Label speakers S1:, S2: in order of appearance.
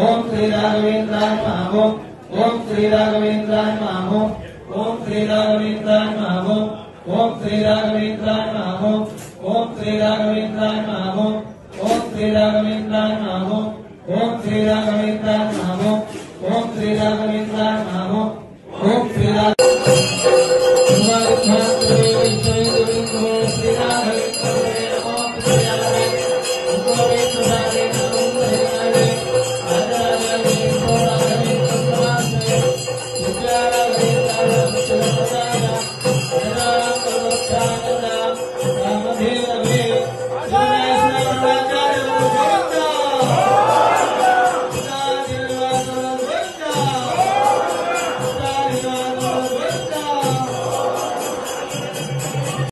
S1: ओम श्री राघवेंद्राय नमः। ओम श्री राघवेंद्राय नमः। ओम श्री राघवेंद्राय नमः। ओम श्री राघवेंद्राय नमः। ओम श्री राघवेंद्राय नमः। ओम श्री राघवेंद्राय नमः। ओम श्री राघवेंद्राय नमः। ओम श्री राघवेंद्राय नमः।